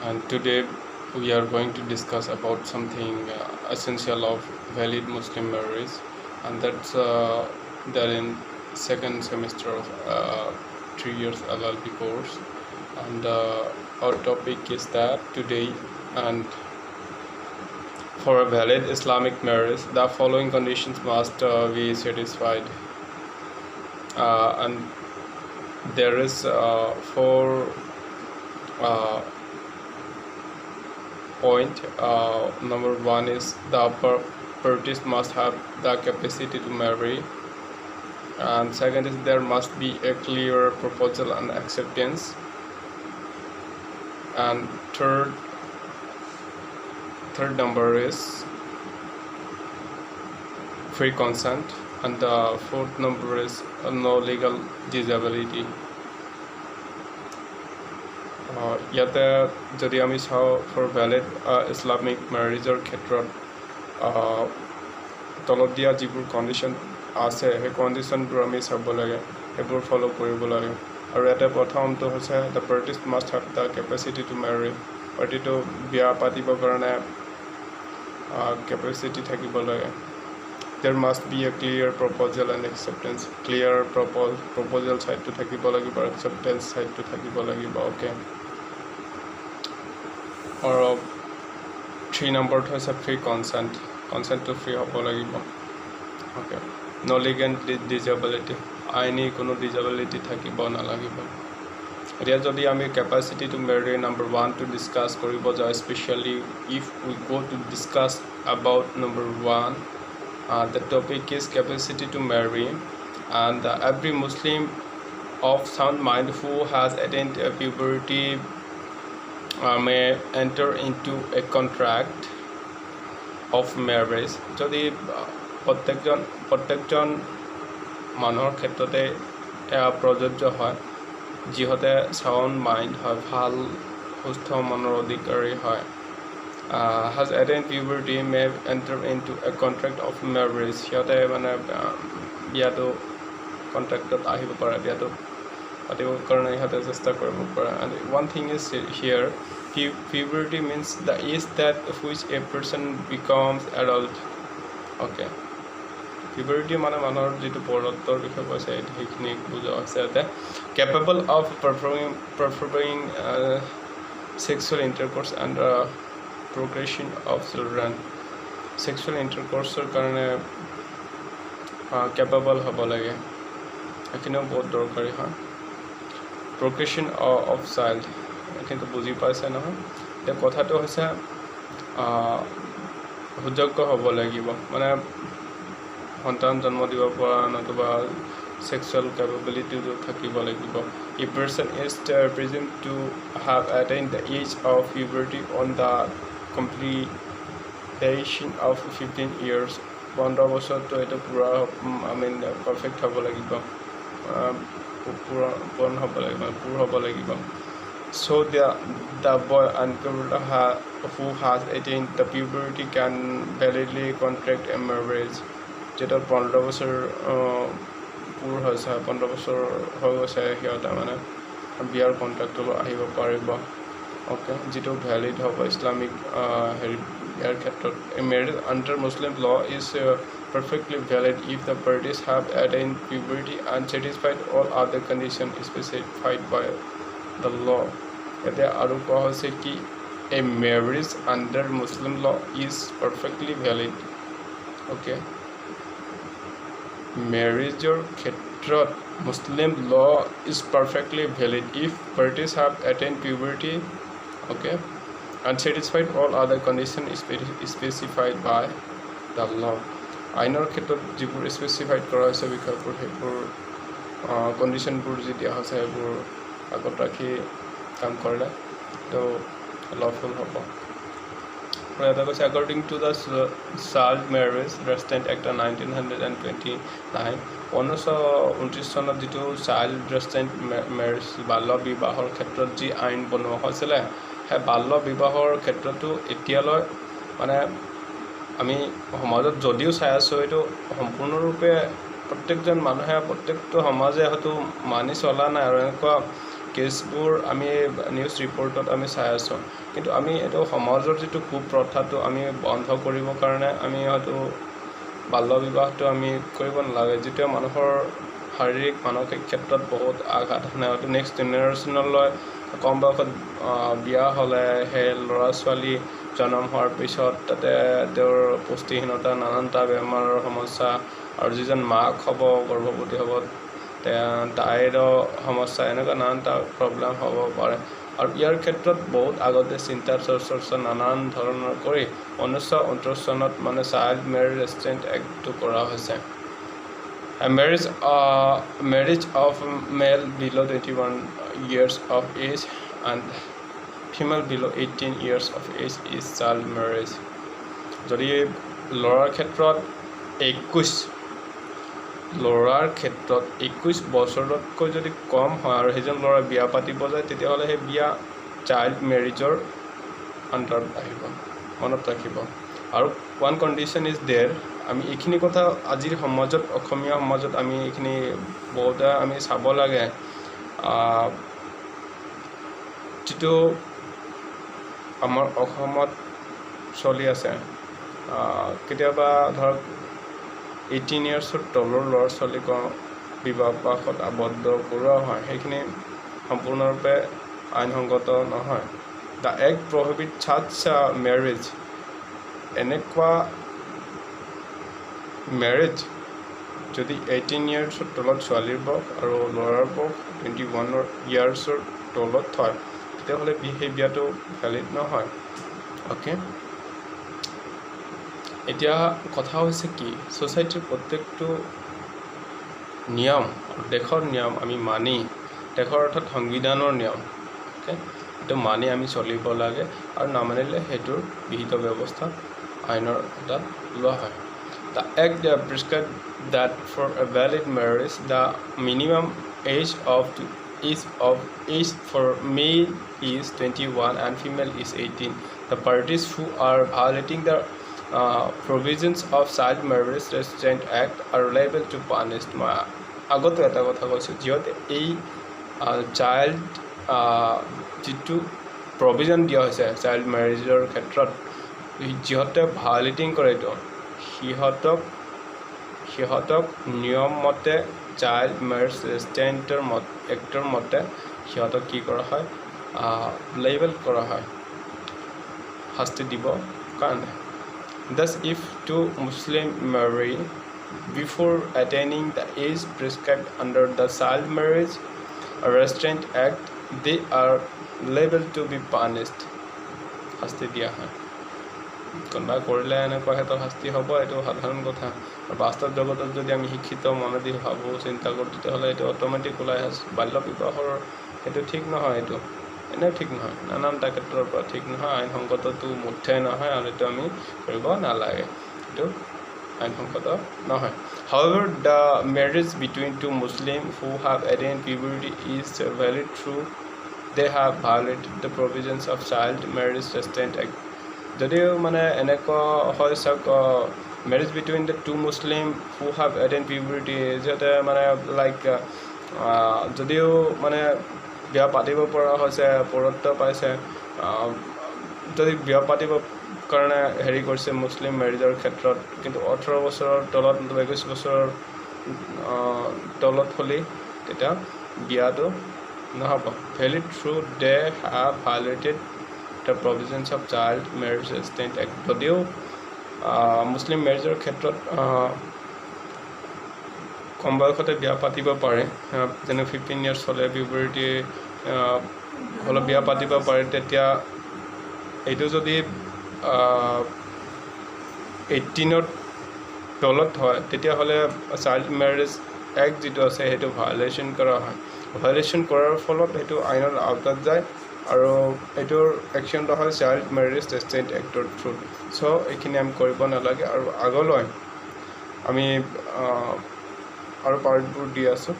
and today we are going to discuss about something essential of valid Muslim marriage, and that's that in second semester of 3 years LLB course, and our topic is that today. And for a valid Islamic marriage, the following conditions must be satisfied, and there is four point. Number one is the parties must have the capacity to marry, and second is there must be a clear proposal and acceptance, and third number is free consent, and the fourth number is no legal disability. ইয়াতে যদি আমি চাওঁ for valid Islamic মেৰিজৰ ক্ষেত্ৰত তলত দিয়া যিবোৰ condition আছে সেই কণ্ডিশ্যনবোৰ আমি চাব লাগে, সেইবোৰ ফ'ল' কৰিব লাগে। আৰু ইয়াতে প্ৰথমটো হৈছে the parties must have the capacity to marry, পাৰ্টিটো বিয়া পাতিবৰ কাৰণে কেপাচিটি থাকিব লাগে। There must be a clear proposal and acceptance, clear proposal ছাইডটো থাকিব লাগিব, একচেপ্টেঞ্চ ছাইডটো থাকিব লাগিব। অ'কে, আৰু 3 নম্বৰটো হৈছে ফ্ৰী কনচেণ্টটো ফ্ৰী হ'ব লাগিব। অ'কে, ন' লিগেল ডিজেবিলিটি, আইনী কোনো ডিজেবিলিটি থাকিব নালাগিব। এতিয়া যদি আমি capacity to marry number 1 to discuss কৰিব যাওঁ, specially if we go' to discuss about number 1, the topic is capacity to marry, and every Muslim of sound mind who has attained puberty may enter into a contract of marriage. যদি প্ৰত্যেকজন মানুহৰ ক্ষেত্ৰতে প্ৰযোজ্য হয়, যিহঁতে sound mind হয়, ভাল সুস্থ মনৰ অধিকাৰী হয়, has attained puberty may enter into a contract of marriage. সিহঁতে মানে বিয়াটো কণ্ট্ৰেক্টত আহিব পাৰে, বিয়াটো পাতিবৰ কাৰণে সিহঁতে চেষ্টা কৰিব পাৰে। And one thing is here, puberty means the age that which a person becomes adult. Okay, puberty মানে মানুহৰ যিটো পৌৰত্বৰ বিষয়ে কৈছে সেইখিনি বুজোৱা হৈছে ইয়াতে। capable of performing sexual intercourse and procreation of children, sexual intercourse কাৰণে capable হ'ব লাগে, এইখিনিও বহুত দৰকাৰী হয়। procreation of child, এইখিনিতো বুজি পাইছে নহয়। এতিয়া কথাটো হৈছে সুযোগ্য হ'ব লাগিব, মানে সন্তান জন্ম দিব পৰা নতুবা sexual capability থাকিব লাগিব। A person is presumed to have attained the age of puberty on the completion of 15 years. 15 বছৰটো এইটো পূৰা পাৰফেক্ট হ'ব লাগিব, পূৰণ হ'ব লাগিব, পূৰ হ'ব লাগিব। So the boy and girl who has attained the puberty can validly contract a marriage. যেটা 15 বছৰ পূৰ হৈছে, 15 বছৰ হৈ গৈছে, সিহঁতে মানে বিয়াৰ কণ্ট্ৰেক্টলৈ আহিব পাৰিব। অ'কে, যিটো ভ্যালিড হ'ব ইছলামিক ইয়াৰ ক্ষেত্ৰত। A marriage under Muslim law is perfectly valid if the parties have attained puberty and satisfied all other conditions specified by the law. এতিয়া আৰু কোৱা হৈছে কি a marriage under Muslim law is perfectly valid. Okay, মেৰিজৰ ক্ষেত্ৰত Muslim law is perfectly valid if parties have attained puberty, okay, and satisfied all other conditions specified by the law. আইনৰ ক্ষেত্ৰত যিবোৰ স্পেচিফাইড কৰা হৈছে বিষয়বোৰ, সেইবোৰ কণ্ডিশ্যনবোৰ যি দিয়া হৈছে সেইবোৰ আগত ৰাখি কাম কৰিলে তো লফুল হ'ব। এটা কৈছে according to the Child Marriage Restraint Act 1929, 1929 চনত যিটো চাইল্ড ৰেষ্ট্ৰেইণ্ট মেৰেজ বাল্য বিবাহৰ ক্ষেত্ৰত যি আইন বনোৱা হৈছিলে, সেই বাল্য বিবাহৰ ক্ষেত্ৰতো এতিয়ালৈ মানে আমি সমাজত যদিও চাই আছোঁ, এইটো সম্পূৰ্ণৰূপে প্ৰত্যেকজন মানুহে প্ৰত্যেকটো সমাজে হয়তো মানি চলা নাই, আৰু এনেকুৱা কেছবোৰ আমি নিউজ ৰিপৰ্টত আমি চাই আছোঁ কিন্তু আমি এইটো সমাজৰ যিটো কুপ্ৰথাটো আমি বন্ধ কৰিবৰ কাৰণে আমি হয়তো বাল্য বিবাহটো আমি কৰিব নালাগে যিটোৱে মানুহৰ শাৰীৰিক মানসিক ক্ষেত্ৰত বহুত আঘাত সানে হয়তো নেক্সট জেনেৰেশ্যনলৈ কম বয়সত বিয়া হ'লে সেই ল'ৰা ছোৱালী জন্ম হোৱাৰ পিছত তাতে তেওঁৰ পুষ্টিহীনতা নানানটা বেমাৰৰ সমস্যা আৰু যিজন মাক হ'ব গৰ্ভৱতী হ'ব তাইৰো সমস্যা এনেকুৱা নানানটা প্ৰব্লেম হ'ব পাৰে আৰু ইয়াৰ ক্ষেত্ৰত বহুত আগতে চিন্তা চৰ্চা নানান ধৰণৰ কৰি 1929 চনত মানে চাইল্ড মেৰেজ ৰেষ্ট্ৰেইণ্ট এক্টটো কৰা হৈছে marriage of male below 21 years of age and female below 18 years of age is child marriage যদি ল'ৰাৰ ক্ষেত্ৰত 21 বছৰতকৈ যদি কম হয় আৰু সেইজন ল'ৰা বিয়া পাতিব যায় তেতিয়াহ'লে সেই বিয়া চাইল্ড মেৰিজৰ আণ্ডাৰত আহিব মনত ৰাখিব আৰু ওৱান কণ্ডিশ্যন ইজ দেৰ আমি এইখিনি কথা আজিৰ সমাজত অসমীয়া সমাজত আমি এইখিনি বহুতে আমি চাব লাগে যিটো আমাৰ অসমত চলি আছে কেতিয়াবা ধৰক 18 ইয়াৰ্ছৰ তলৰ ল'ৰা ছোৱালীক বিবাহপাশত আবদ্ধ কৰোৱা হয় সেইখিনি সম্পূৰ্ণৰূপে আইনসংগত নহয় দ্য এক্ট প্ৰহিবিট ছাচ মেৰেজ এনেকুৱা মেৰেজ যদি 18 ইয়াৰ্ছৰ তলত ছোৱালীৰ বয়স আৰু ল'ৰাৰ বয়স 21 ইয়াৰ্ছৰ তলত হয় তেতিয়াহ'লে সেই বিয়াটো ভেলিড নহয় অ'কে এতিয়া কথা হৈছে কি ছ'চাইটিৰ প্ৰত্যেকটো নিয়ম দেশৰ নিয়ম আমি মানি দেশৰ অৰ্থাৎ সংবিধানৰ নিয়ম অ'কে এইটো মানি আমি চলিব লাগে আৰু নামানিলে সেইটোৰ বিহিত ব্যৱস্থা আইনৰ এটা লোৱা হয় The Act prescribes that for a valid marriage, the minimum age for male is 21 and female is 18. The parties who are violating the provisions of Child Marriage Restraint Act are liable to punishment. আগতে এটা কথা কৈছোঁ যিহেতু এই child যিটো provision দিয়া হৈছে child মেৰেজৰ ক্ষেত্ৰত যিহঁতে ভায়োলেটিং কৰে এইটো সিহঁতক নিয়ম মতে চাইল্ড মেৰেজ ৰেষ্ট্ৰেইণ্টৰ এক্টৰ মতে সিহঁতক কি কৰা হয় লেবেল কৰা হয় শাস্তি দিব কাৰণে Thus, if two Muslims marry before attaining the age prescribed under the Child Marriage Restraint Act, they are liable to be punished. শাস্তি দিয়া হয় কোনোবাই কৰিলে এনেকুৱা ক্ষেত্ৰত শাস্তি হ'ব এইটো সাধাৰণ কথা আৰু বাস্তৱ জগতত যদি আমি শিক্ষিত মনেদি ভাবোঁ চিন্তা কৰোঁ তেতিয়াহ'লে এইটো অট'মেটিক ওলাই আহে বাল্য বিবাহৰ সেইটো ঠিক নহয় এইটো এনেও ঠিক নহয় নানানটা ক্ষেত্ৰৰ পৰা ঠিক নহয় আইনসংগতটো মুঠেই নহয় আৰু এইটো আমি কৰিব নালাগে এইটো আইনসংগত নহয় However, the marriage between two Muslims who have attained puberty is valid through they have violated the provisions of Child Marriage Restraint Act যদিও মানে এনেকুৱা হয় চাওক marriage between the two Muslim who have attained puberty যিহঁতে মানে like যদিও মানে বিয়া পাতিব পৰা হৈছে পৌৰত্ব পাইছে যদি বিয়া পাতিব কাৰণে হেৰি কৰিছে মুছলিম মেৰেজৰ ক্ষেত্ৰত কিন্তু 18 বছৰৰ তলত 21 বছৰৰ তলত হ'লে তেতিয়া বিয়াটো নহ'ব valid through they have violated the provisions of Child Marriage Restraint Act যদিও মুছলিম মেৰেজৰ ক্ষেত্ৰত কম বয়সতে বিয়া পাতিব পাৰে যেনে 15 ইয়াৰ্ছ হ'লে পিউবাৰ্টি হ'লে বিয়া পাতিব পাৰে তেতিয়া এইটো যদি 18ৰ তলত হয় তেতিয়াহ'লে চাইল্ড মেৰেজ এক্ট যিটো আছে সেইটো ভায়োলেশ্যন কৰা হয় ভায়োলেশ্যন কৰাৰ ফলত সেইটো আইনৰ আওতাত যায় আৰু এইটোৰ একশ্যনটো হয় চাইল্ড মেৰেজ ৰেষ্ট্ৰেইণ্ট এক্টৰ থ্ৰুত চ' এইখিনি আমি কৰিব নালাগে আৰু আগলৈ আমি আৰু পাৰ্টবোৰ দি আছোঁ